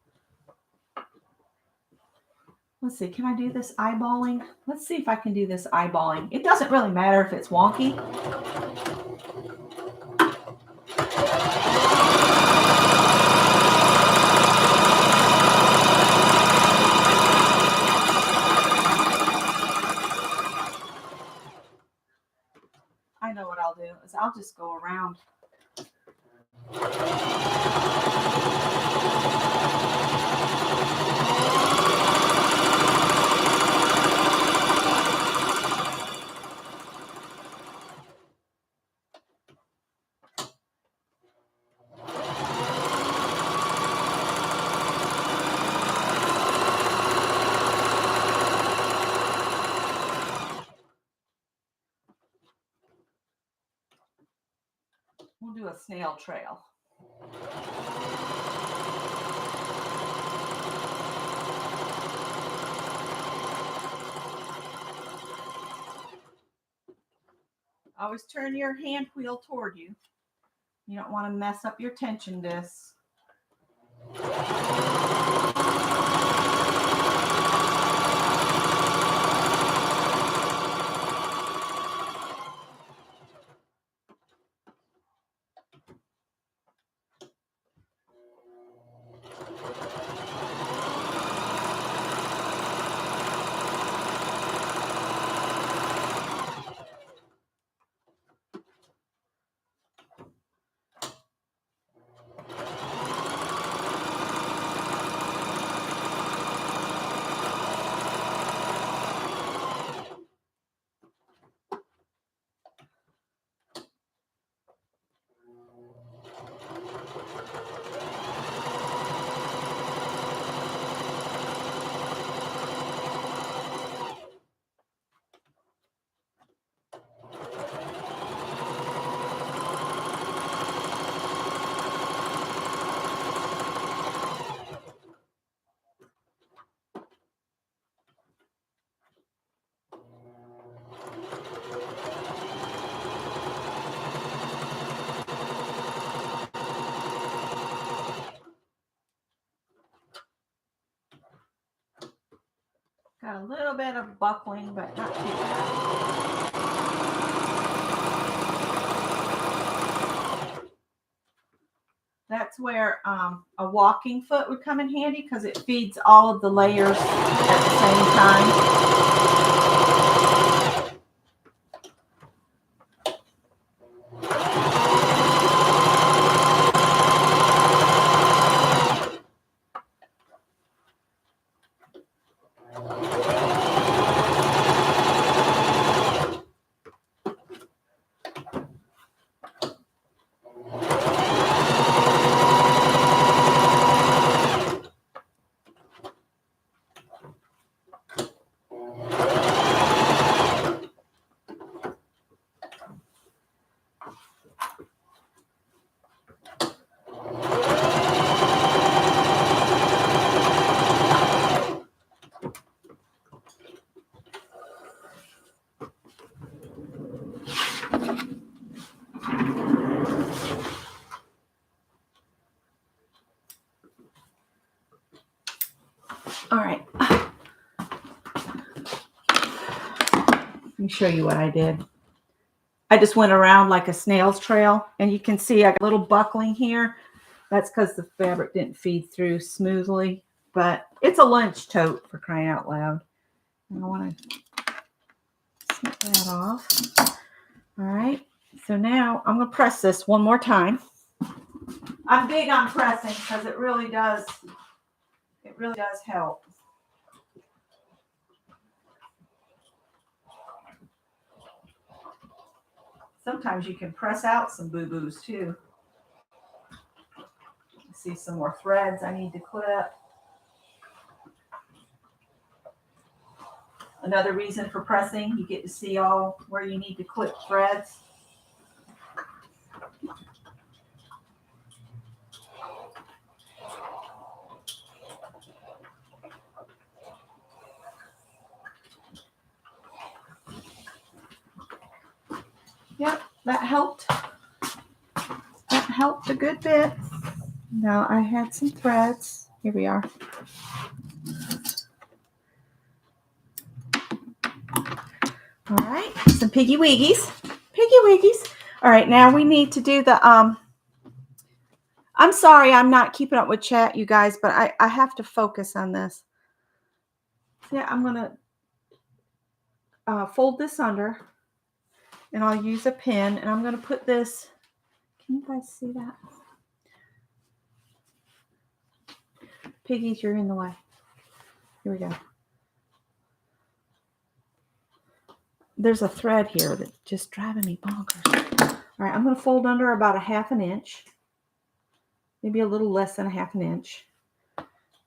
let's see, can I do this eyeballing? Let's see if I can do this eyeballing. It doesn't really matter if it's wonky. I know what I'll do is I'll just go around. We'll do a snail trail. Always turn your hand wheel toward you. You don't want to mess up your tension discs. Got a little bit of buckling, but not too bad. That's where a walking foot would come in handy because it feeds all of the layers at the same time. All right. Let me show you what I did. I just went around like a snail's trail, and you can see I got a little buckling here. That's because the fabric didn't feed through smoothly, but it's a lunch tote, for crying out loud. And I want to snip that off. All right. So now I'm going to press this one more time. I'm big on pressing because it really does help. Sometimes you can press out some boo-boos too. I see some more threads I need to clip. Another reason for pressing, you get to see all where you need to clip threads. Yep, that helped. That helped a good bit. Now I had some threads. Here we are. All right, some piggy wiggies. Piggy wiggies. All right, now we need to do the I'm sorry I'm not keeping up with chat, you guys, but I have to focus on this. Yeah, I'm gonna fold this under, and I'll use a pin, and I'm gonna put this. Can you guys see that? Piggies, you're in the way. Here we go. There's a thread here that's just driving me bonkers. All right, I'm going to fold under about 1/2 inch, maybe a little less than 1/2 inch.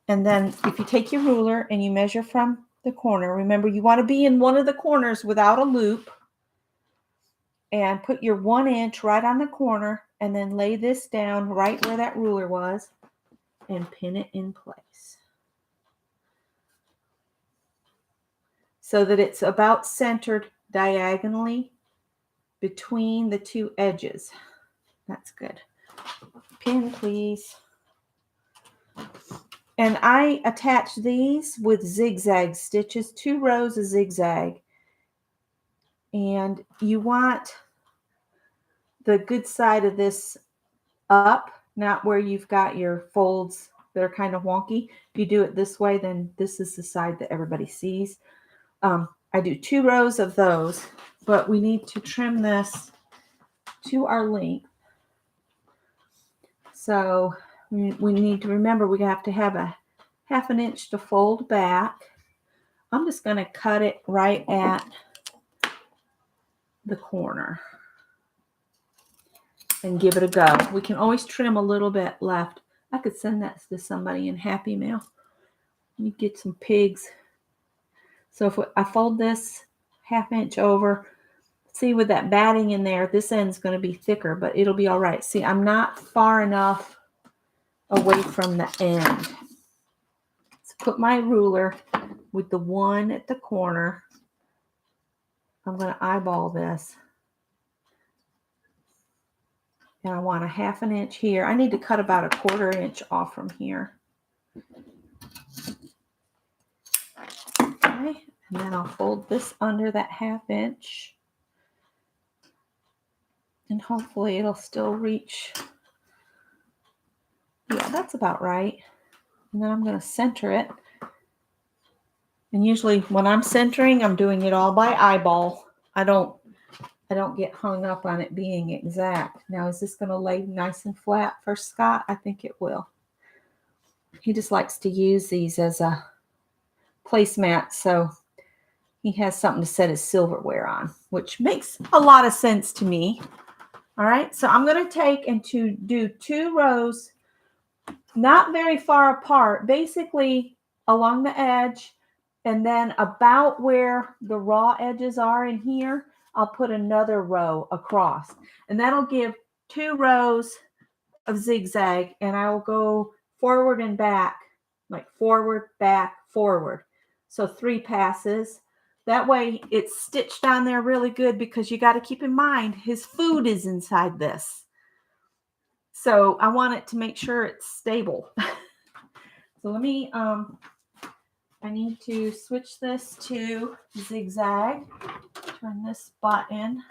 And then if you take your ruler and you measure from the corner, remember you want to be in one of the corners without a loop, and put your 1 inch right on the corner, and then lay this down right where that ruler was and pin it in place so that it's about centered diagonally between the two edges. That's good. Pin, please. And I attach these with zigzag stitches, 2 rows of zigzag. And you want the good side of this up, not where you've got your folds that are kind of wonky. If you do it this way, then this is the side that everybody sees. I do 2 rows of those, but we need to trim this to our length. So we need to remember we have to have a 1/2 inch to fold back. I'm just going to cut it right at the corner and give it a go. We can always trim a little bit left. I could send that to somebody in Happy Mail. Let me get some pigs. So if I fold this 1/2 inch over, see with that batting in there, this end's going to be thicker, but it'll be all right. See, I'm not far enough away from the end. So put my ruler with the one at the corner. I'm going to eyeball this. And I want a 1/2 inch here. I need to cut about 1/4 inch off from here. Okay, and then I'll fold this under that 1/2 inch. And hopefully it'll still reach. Yeah, that's about right. And then I'm going to center it. And usually when I'm centering, I'm doing it all by eyeball. I don't get hung up on it being exact. Now, is this going to lay nice and flat for Scott? I think it will. He just likes to use these as a placemat, so he has something to set his silverware on, which makes a lot of sense to me. All right, so I'm going to take and to do 2 rows, not very far apart, basically along the edge, and then about where the raw edges are in here, I'll put another row across, and that'll give 2 rows of zigzag, and I'll go forward and back, like forward, back, forward. So 3 passes. That way it's stitched on there really good, because you got to keep in mind his food is inside this. So I want it to make sure it's stable. So let me, I need to switch this to zigzag. Turn this button.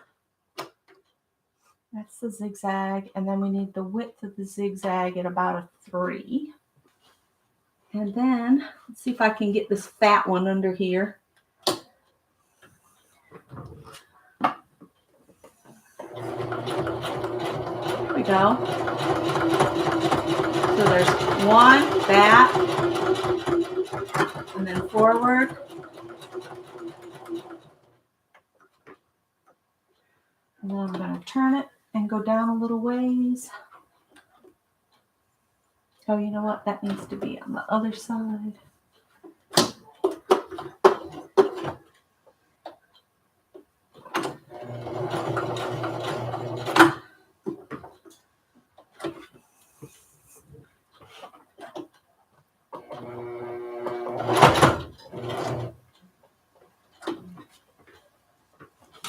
That's the zigzag. And then we need the width of the zigzag at about a 3. And then let's see if I can get this fat one under here. There we go. So there's 1 back, and then forward. And then I'm going to turn it and go down a little ways. Oh, you know what? That needs to be on the other side.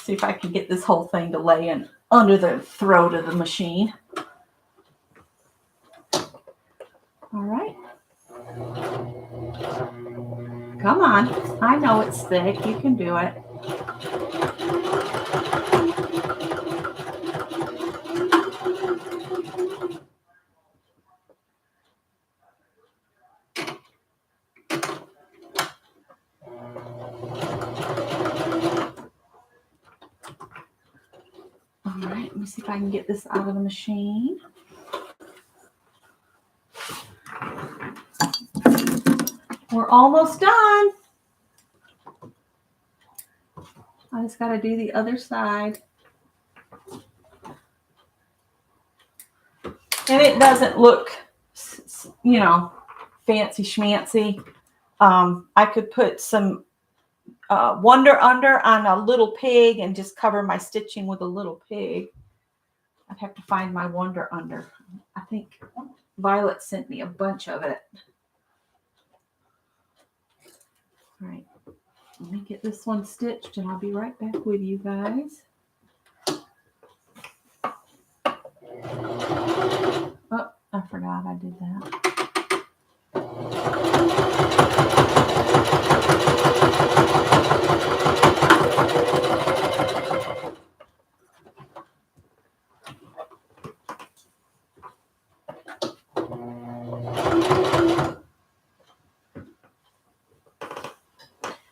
See if I can get this whole thing to lay in under the throat of the machine. All right. Come on. I know it's thick. You can do it. All right. Let me see if I can get this out of the machine. We're almost done. I just got to do the other side. And it doesn't look, you know, fancy schmancy. I could put some Wonder Under on a little pig and just cover my stitching with a little pig. I'd have to find my Wonder Under. I think Violet sent me a bunch of it. All right, let me get this one stitched and I'll be right back with you guys. Oh, I forgot I did that.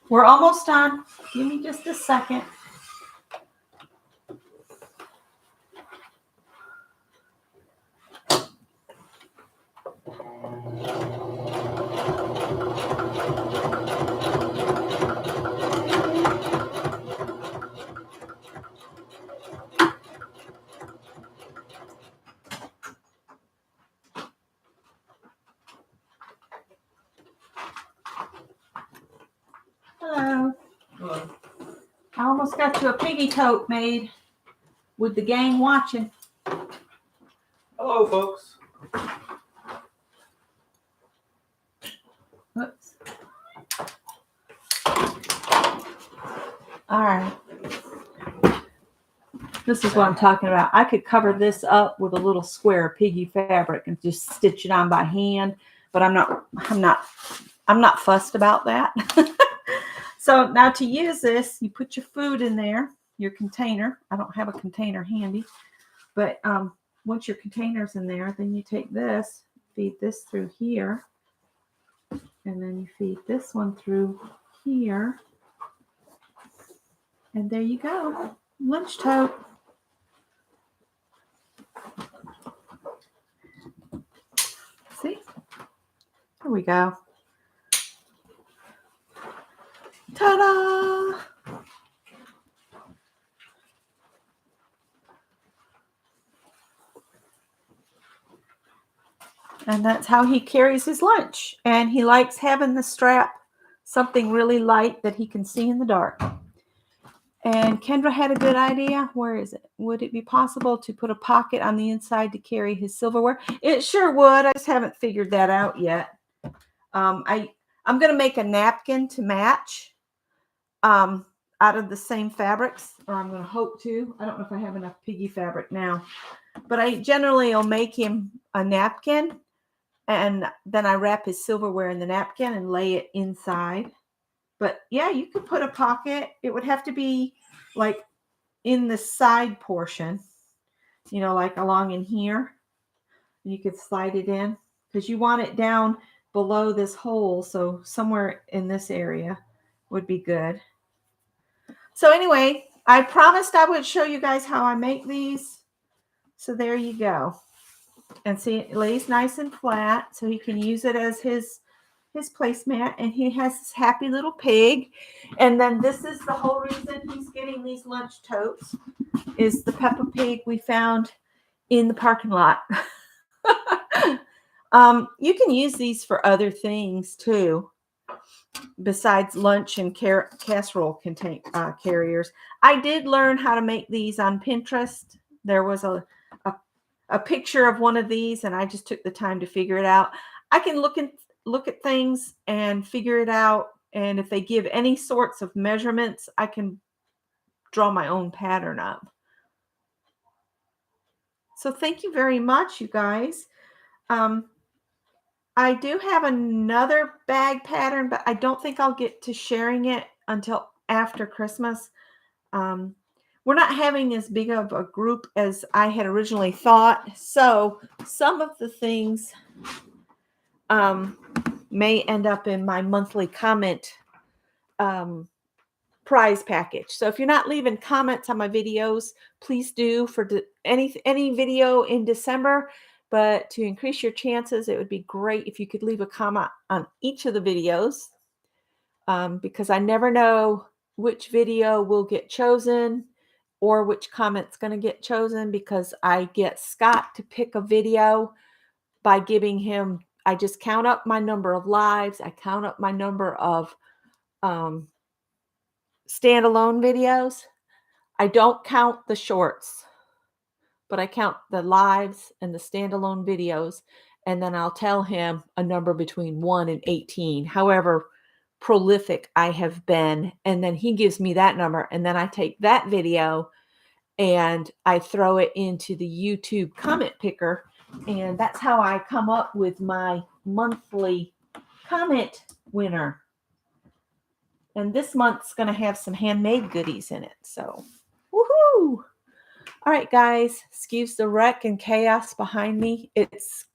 We're almost done. Give me just a second. Hello. Hello. I almost got you a piggy tote made with the gang watching. Hello, folks. Whoops. All right. This is what I'm talking about. I could cover this up with a little square of piggy fabric and just stitch it on by hand, but I'm not fussed about that. So now to use this, you put your food in there, your container. I don't have a container handy, but once your container's in there, then you take this, feed this through here, and then you feed this one through here. And there you go. Lunch tote. See? There we go. Ta-da! And that's how he carries his lunch. And he likes having the strap, something really light that he can see in the dark. And Kendra had a good idea. Where is it? Would it be possible to put a pocket on the inside to carry his silverware? It sure would. I just haven't figured that out yet. I'm going to make a napkin to match out of the same fabrics, or I'm going to hope to. I don't know if I have enough piggy fabric now. But I generally will make him a napkin, and then I wrap his silverware in the napkin and lay it inside. But yeah, you could put a pocket. It would have to be like in the side portion, like along in here. You could slide it in because you want it down below this hole. So somewhere in this area would be good. So anyway, I promised I would show you guys how I make these. So there you go. And see, it lays nice and flat so he can use it as his placemat, and he has this happy little pig. And then this is the whole reason he's getting these lunch totes is the Peppa Pig we found in the parking lot. You can use these for other things too, besides lunch and casserole carriers. I did learn how to make these on Pinterest. There was a picture of one of these, and I just took the time to figure it out. I can look at things and figure it out, and if they give any sorts of measurements, I can draw my own pattern up. So thank you very much, you guys. I do have another bag pattern, but I don't think I'll get to sharing it until after Christmas. We're not having as big of a group as I had originally thought. So some of the things may end up in my monthly comment prize package. So if you're not leaving comments on my videos, please do for any video in December. But to increase your chances, it would be great if you could leave a comment on each of the videos, because I never know which video will get chosen or which comment's going to get chosen, because I get Scott to pick a video by giving him, I just count up my number of lives. I count up my number of standalone videos. I don't count the shorts, but I count the lives and the standalone videos. And then I'll tell him a number between 1 and 18, however prolific I have been. And then he gives me that number. And then I take that video and I throw it into the YouTube comment picker. And that's how I come up with my monthly comment winner. And this month's going to have some handmade goodies in it. So, woohoo! All right, guys, excuse the wreck and chaos behind me. It's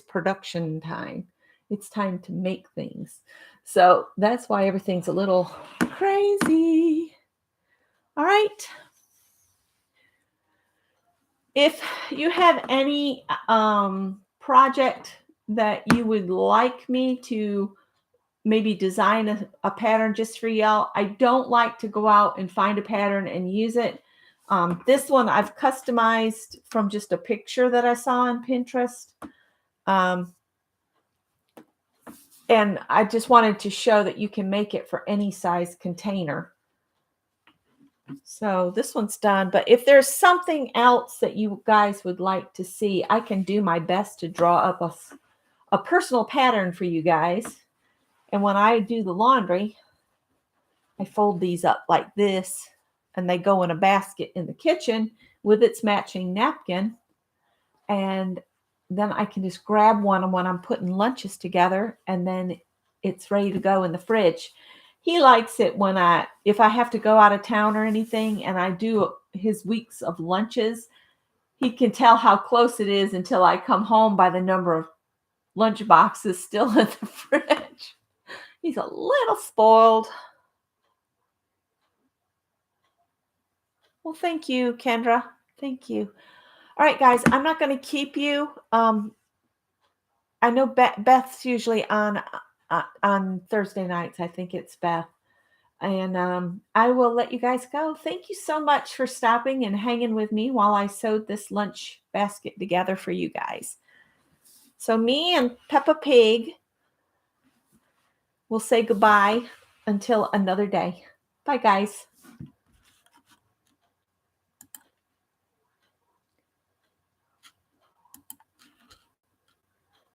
production time. It's time to make things. So that's why everything's a little crazy. All right. If you have any project that you would like me to maybe design a pattern just for y'all, I don't like to go out and find a pattern and use it. This one I've customized from just a picture that I saw on Pinterest. And I just wanted to show that you can make it for any size container. So this one's done. But if there's something else that you guys would like to see, I can do my best to draw up a personal pattern for you guys. And when I do the laundry, I fold these up like this, and they go in a basket in the kitchen with its matching napkin. And then I can just grab one when I'm putting lunches together, and then it's ready to go in the fridge. He likes it when if I have to go out of town or anything and I do his weeks of lunches, he can tell how close it is until I come home by the number of lunch boxes still in the fridge. He's a little spoiled. Well, thank you, Kendra. Thank you. All right, guys, I'm not going to keep you. I know Beth's usually on Thursday nights. I think it's Beth. And I will let you guys go. Thank you so much for stopping and hanging with me while I sewed this lunch basket together for you guys. So me and Peppa Pig will say goodbye until another day. Bye, guys.